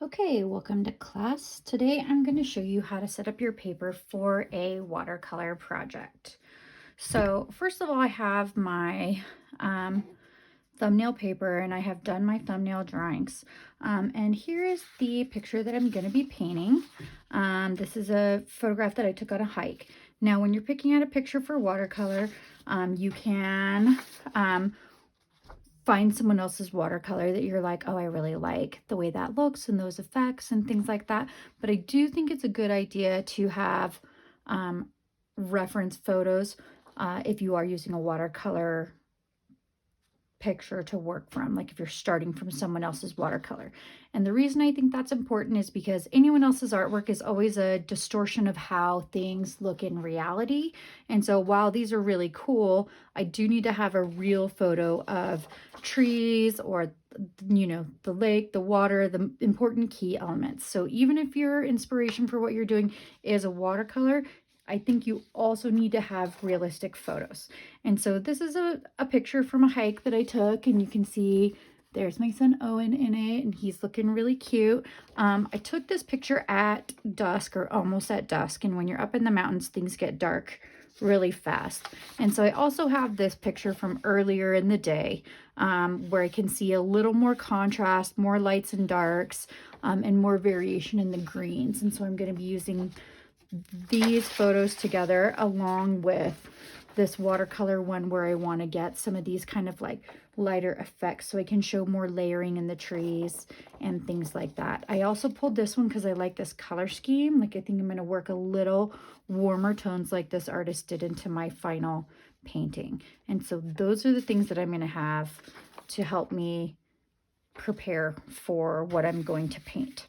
Okay, welcome to class. Today I'm going to show you how to set up your paper for a watercolor project. So first of all, I have my thumbnail paper and I have done my thumbnail drawings. And here is the picture that I'm going to be painting. This is a photograph that I took on a hike. Now, when you're picking out a picture for watercolor, you can find someone else's watercolor that you're like, oh, I really like the way that looks and those effects and things like that. But I do think it's a good idea to have reference photos if you are using a watercolor picture to work from, like if you're starting from someone else's watercolor. And the reason I think that's important is because anyone else's artwork is always a distortion of how things look in reality. And so while these are really cool, I do need to have a real photo of trees or the lake, the water, the important key elements. So even if your inspiration for what you're doing is a watercolor, I think you also need to have realistic photos. And so this is a picture from a hike that I took, and you can see there's my son Owen in it, and he's looking really cute. I took this picture at dusk or almost at dusk, and when you're up in the mountains, things get dark really fast. And so I also have this picture from earlier in the day where I can see a little more contrast, more lights and darks, and more variation in the greens. And so I'm going to be using these photos together along with this watercolor one where I want to get some of these kind of like lighter effects so I can show more layering in the trees and things like that. I also pulled this one because I like this color scheme. Like I think I'm going to work a little warmer tones like this artist did into my final painting. And so those are the things that I'm going to have to help me prepare for what I'm going to paint.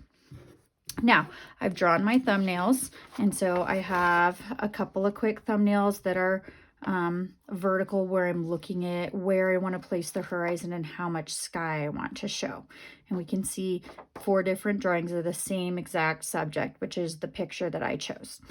Now, I've drawn my thumbnails, and so I have a couple of quick thumbnails that are vertical where I'm looking at where I want to place the horizon and how much sky I want to show. And we can see 4 different drawings of the same exact subject, which is the picture that I chose.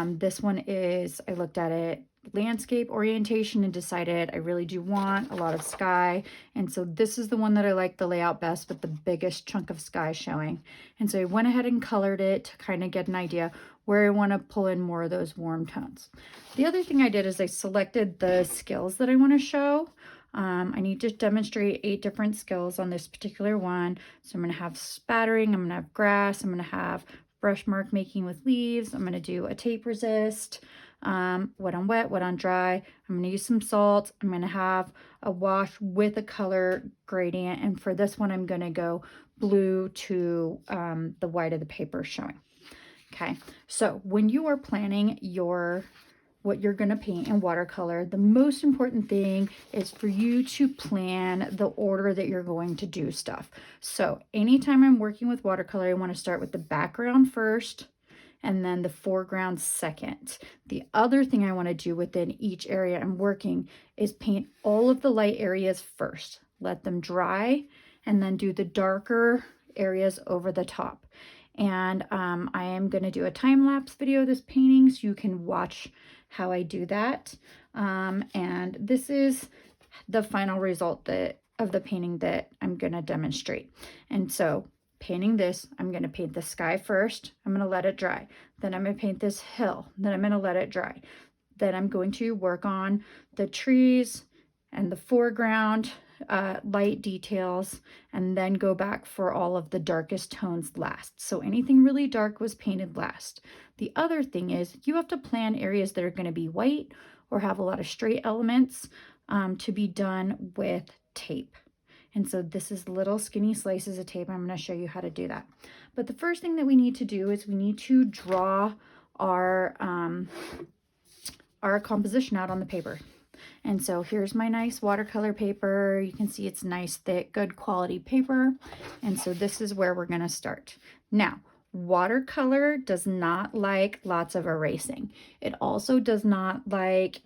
This one is, I looked at it, landscape orientation and decided I really do want a lot of sky. And so this is the one that I like the layout best with the biggest chunk of sky showing. And so I went ahead and colored it to kind of get an idea where I want to pull in more of those warm tones. The other thing I did is I selected the skills that I want to show. I need to demonstrate 8 different skills on this particular one. So I'm going to have spattering, I'm going to have grass, I'm going to have brush mark making with leaves, I'm going to do a tape resist, wet on wet, wet on dry. I'm going to use some salt. I'm going to have a wash with a color gradient. And for this one, I'm going to go blue to the white of the paper showing. Okay, so when you are planning what you're going to paint in watercolor, the most important thing is for you to plan the order that you're going to do stuff. So anytime I'm working with watercolor, I want to start with the background first and then the foreground second. The other thing I want to do within each area I'm working is paint all of the light areas first, let them dry, and then do the darker areas over the top. And I am going to do a time-lapse video of this painting so you can watch how I do that. And this is the final result of the painting that I'm going to demonstrate. And so painting this, I'm going to paint the sky first. I'm going to let it dry. Then I'm going to paint this hill. Then I'm going to let it dry. Then I'm going to work on the trees and the foreground light details, and then go back for all of the darkest tones last. So anything really dark was painted last. The other thing is you have to plan areas that are going to be white or have a lot of straight elements to be done with tape. And so this is little skinny slices of tape. I'm going to show you how to do that. But the first thing that we need to do is we need to draw our composition out on the paper. And so here's my nice watercolor paper. You can see it's nice, thick, good quality paper. And so this is where we're going to start. Now, watercolor does not like lots of erasing. It also does not like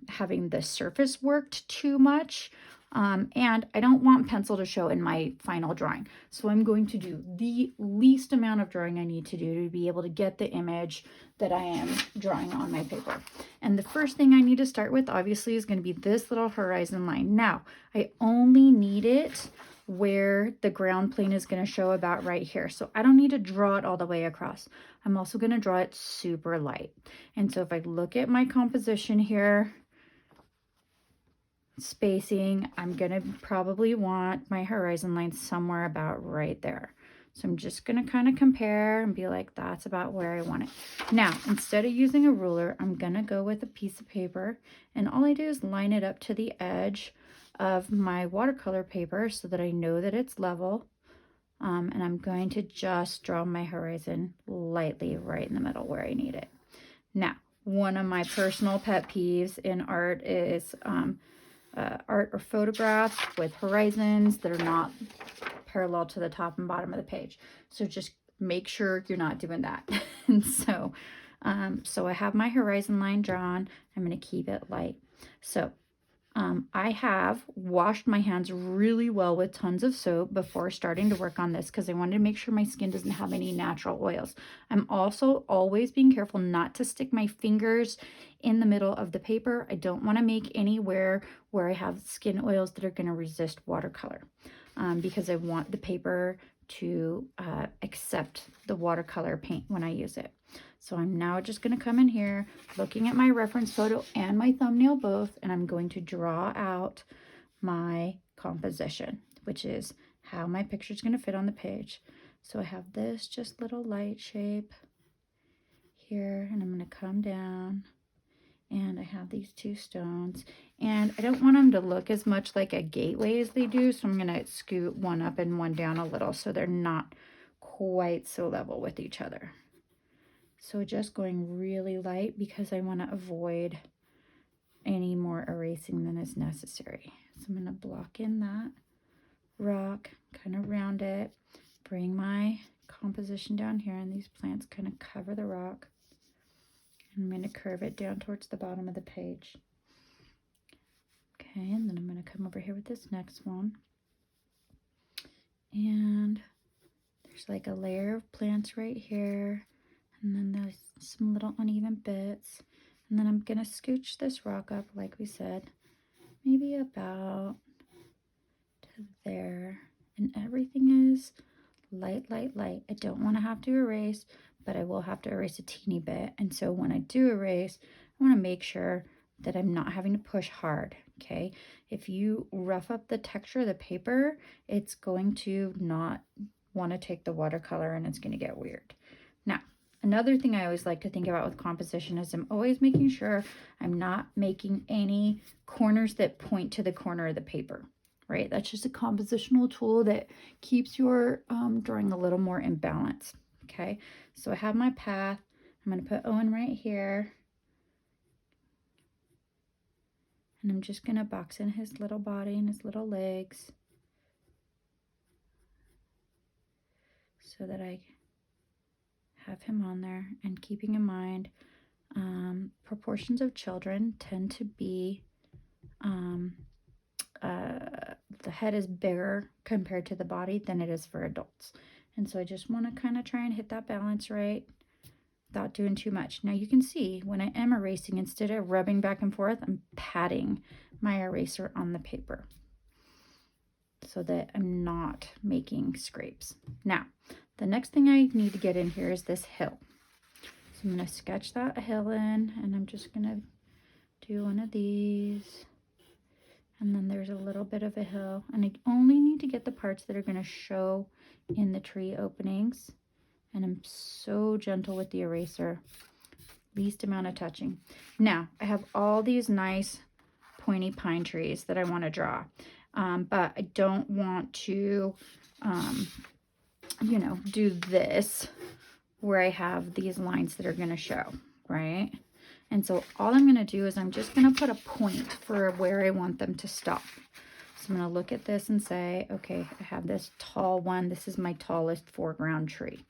having the surface worked too much. And I don't want pencil to show in my final drawing. So I'm going to do the least amount of drawing I need to do to be able to get the image that I am drawing on my paper. And the first thing I need to start with, obviously, is going to be this little horizon line. Now, I only need it where the ground plane is going to show about right here. So I don't need to draw it all the way across. I'm also going to draw it super light. And so if I look at my composition here, spacing, I'm going to probably want my horizon line somewhere about right there. So I'm just going to kind of compare and be like, that's about where I want it. Now, instead of using a ruler, I'm going to go with a piece of paper, and all I do is line it up to the edge of my watercolor paper so that I know that it's level. And I'm going to just draw my horizon lightly right in the middle where I need it. Now, one of my personal pet peeves in art is art or photographs with horizons that are not parallel to the top and bottom of the page. So just make sure you're not doing that. And so I have my horizon line drawn. I'm going to keep it light. So I have washed my hands really well with tons of soap before starting to work on this because I wanted to make sure my skin doesn't have any natural oils. I'm also always being careful not to stick my fingers in the middle of the paper. I don't want to make anywhere where I have skin oils that are going to resist watercolor because I want the paper to accept the watercolor paint when I use it. So I'm now just going to come in here, looking at my reference photo and my thumbnail both, and I'm going to draw out my composition, which is how my picture is going to fit on the page. So I have this just little light shape here, and I'm going to come down, and I have these two stones, and I don't want them to look as much like a gateway as they do, so I'm going to scoot one up and one down a little so they're not quite so level with each other. So just going really light because I want to avoid any more erasing than is necessary. So I'm going to block in that rock, kind of round it, bring my composition down here, and these plants kind of cover the rock. And I'm going to curve it down towards the bottom of the page. Okay, and then I'm going to come over here with this next one. And there's like a layer of plants right here. And then there's some little uneven bits. And then I'm going to scooch this rock up, like we said, maybe about to there. And everything is light, light, light. I don't want to have to erase, but I will have to erase a teeny bit. And so when I do erase, I want to make sure that I'm not having to push hard, okay? If you rough up the texture of the paper, it's going to not want to take the watercolor and it's going to get weird. Now, another thing I always like to think about with composition is I'm always making sure I'm not making any corners that point to the corner of the paper, right? That's just a compositional tool that keeps your drawing a little more in balance, okay? So I have my path. I'm going to put Owen right here. And I'm just going to box in his little body and his little legs so that I have him on there. And keeping in mind, proportions of children tend to be, the head is bigger compared to the body than it is for adults. And so I just want to kind of try and hit that balance right without doing too much. Now you can see when I am erasing, instead of rubbing back and forth, I'm patting my eraser on the paper so that I'm not making scrapes. Now, the next thing I need to get in here is this hill. So I'm going to sketch that hill in, and I'm just going to do one of these. And then there's a little bit of a hill, and I only need to get the parts that are going to show in the tree openings. And I'm so gentle with the eraser, least amount of touching. Now, I have all these nice pointy pine trees that I want to draw, but I don't want to, do this where I have these lines that are going to show, right? And so all I'm going to do is I'm just going to put a point for where I want them to stop. So I'm going to look at this and say, okay, I have this tall one. This is my tallest foreground tree.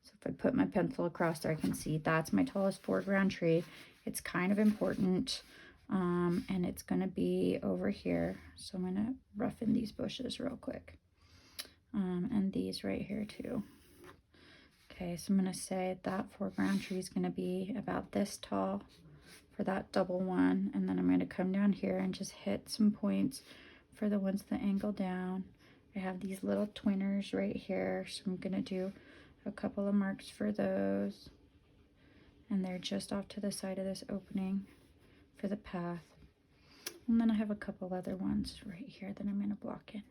So if I put my pencil across there, I can see that's my tallest foreground tree. It's kind of important, and it's going to be over here. So I'm going to roughen these bushes real quick, and these right here too. Okay, so I'm going to say that foreground tree is going to be about this tall for that double one, and then I'm going to come down here and just hit some points for the ones that angle down. I have these little twinners right here, so I'm gonna do a couple of marks for those. And they're just off to the side of this opening for the path. And then I have a couple other ones right here that I'm gonna block in.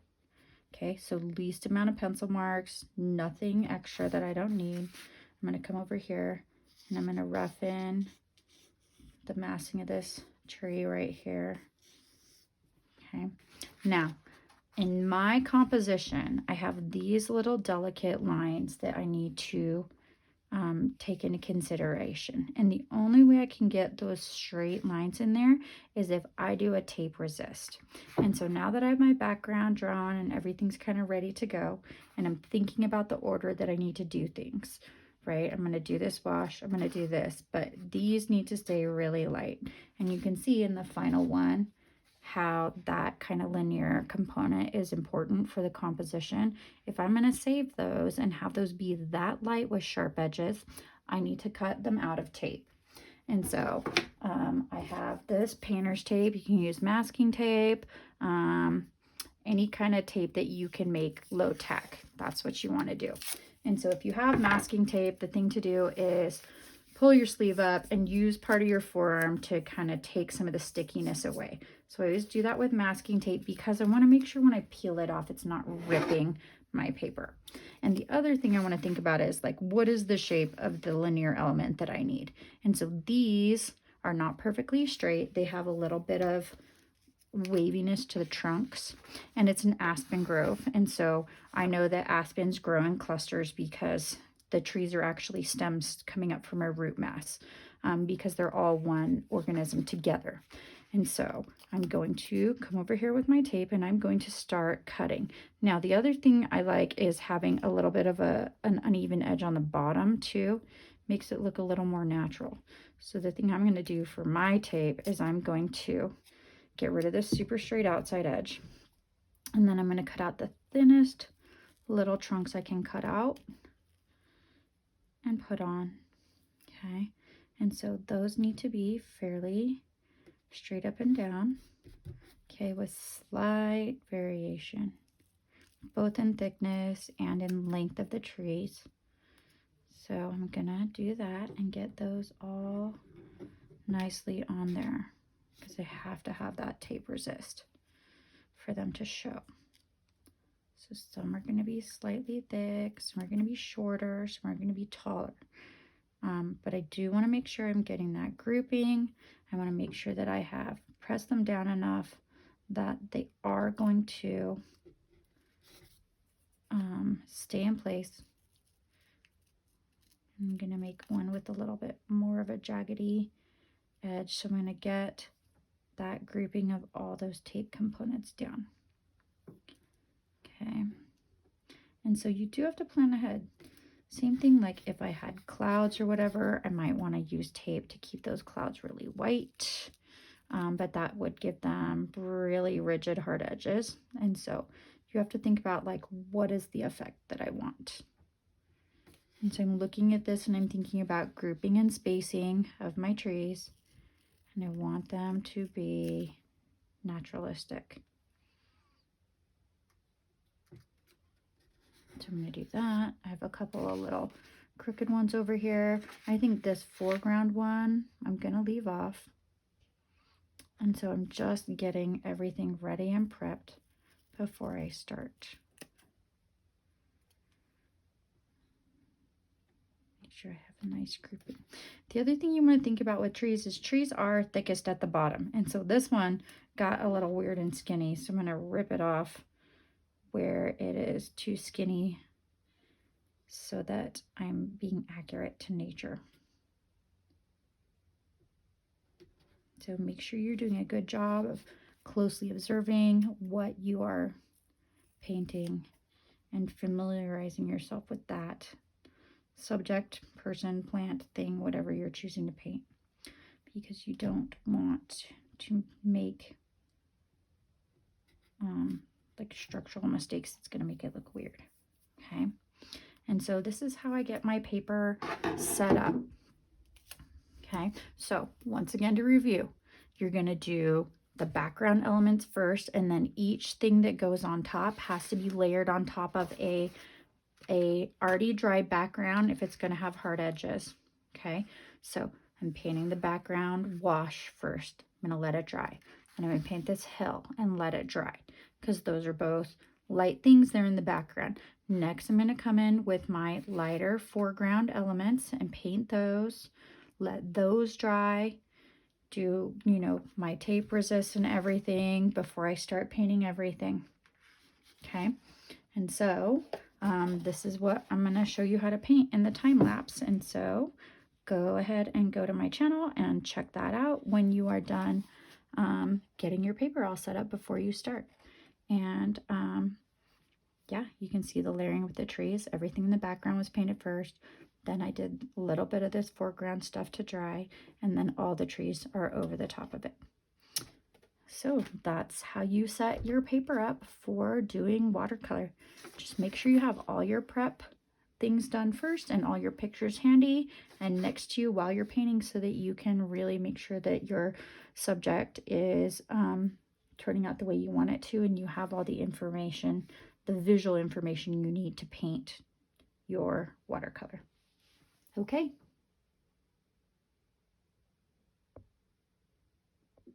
Okay, so least amount of pencil marks, nothing extra that I don't need. I'm gonna come over here and I'm gonna rough in the massing of this tree right here. Okay, now in my composition, I have these little delicate lines that I need to take into consideration. And the only way I can get those straight lines in there is if I do a tape resist. And so now that I have my background drawn and everything's kind of ready to go, and I'm thinking about the order that I need to do things, right? I'm going to do this wash, I'm going to do this, but these need to stay really light. And you can see in the final one how that kind of linear component is important for the composition. If I'm going to save those and have those be that light with sharp edges, I need to cut them out of tape. And so I have this painter's tape. You can use masking tape, any kind of tape that you can make low tack. That's what you want to do. And so if you have masking tape, the thing to do is pull your sleeve up and use part of your forearm to kind of take some of the stickiness away. So I always do that with masking tape because I want to make sure when I peel it off, it's not ripping my paper. And the other thing I want to think about is like, what is the shape of the linear element that I need? And so these are not perfectly straight. They have a little bit of waviness to the trunks, and it's an aspen grove. And so I know that aspens grow in clusters because the trees are actually stems coming up from a root mass, because they're all one organism together. And so I'm going to come over here with my tape and I'm going to start cutting. Now, the other thing I like is having a little bit of an uneven edge on the bottom too. Makes it look a little more natural. So the thing I'm going to do for my tape is I'm going to get rid of this super straight outside edge. And then I'm going to cut out the thinnest little trunks I can cut out and put on. Okay. And so those need to be fairly straight up and down. Okay, with slight variation, both in thickness and in length of the trees. So I'm gonna do that and get those all nicely on there because I have to have that tape resist for them to show. So some are going to be slightly thick, some are going to be shorter, some are going to be taller. But I do want to make sure I'm getting that grouping. I want to make sure that I have pressed them down enough that they are going to stay in place. I'm going to make one with a little bit more of a jaggedy edge. So I'm going to get that grouping of all those tape components down. Okay. And so you do have to plan ahead. Same thing like if I had clouds or whatever, I might want to use tape to keep those clouds really white. But that would give them really rigid hard edges. And so you have to think about like, what is the effect that I want? And so I'm looking at this and I'm thinking about grouping and spacing of my trees. And I want them to be naturalistic. So I'm going to do that. I have a couple of little crooked ones over here. I think this foreground one I'm going to leave off. And so I'm just getting everything ready and prepped before I start. Make sure I have a nice grouping. The other thing you want to think about with trees is trees are thickest at the bottom. And so this one got a little weird and skinny. So I'm going to rip it off where it is too skinny so that I'm being accurate to nature. So make sure you're doing a good job of closely observing what you are painting and familiarizing yourself with that subject, person, plant, thing, whatever you're choosing to paint, because you don't want to make like structural mistakes. It's going to make it look weird. Okay. And so this is how I get my paper set up. Okay. So once again, to review, you're going to do the background elements first, and then each thing that goes on top has to be layered on top of a already dry background if it's going to have hard edges. Okay, so I'm painting the background wash first. I'm going to let it dry. And I'm going to paint this hill and let it dry, because those are both light things there in the background. Next, I'm going to come in with my lighter foreground elements and paint those, let those dry, do, you know, my tape resist and everything before I start painting everything. Okay, and so this is what I'm going to show you how to paint in the time lapse. And so go ahead and go to my channel and check that out when you are done getting your paper all set up before you start. And yeah, you can see the layering with the trees. Everything in the background was painted first. Then I did a little bit of this foreground stuff to dry, and then all the trees are over the top of it. So that's how you set your paper up for doing watercolor. Just make sure you have all your prep things done first and all your pictures handy and next to you while you're painting, so that you can really make sure that your subject is turning out the way you want it to, and you have all the information, the visual information you need to paint your watercolor. Okay,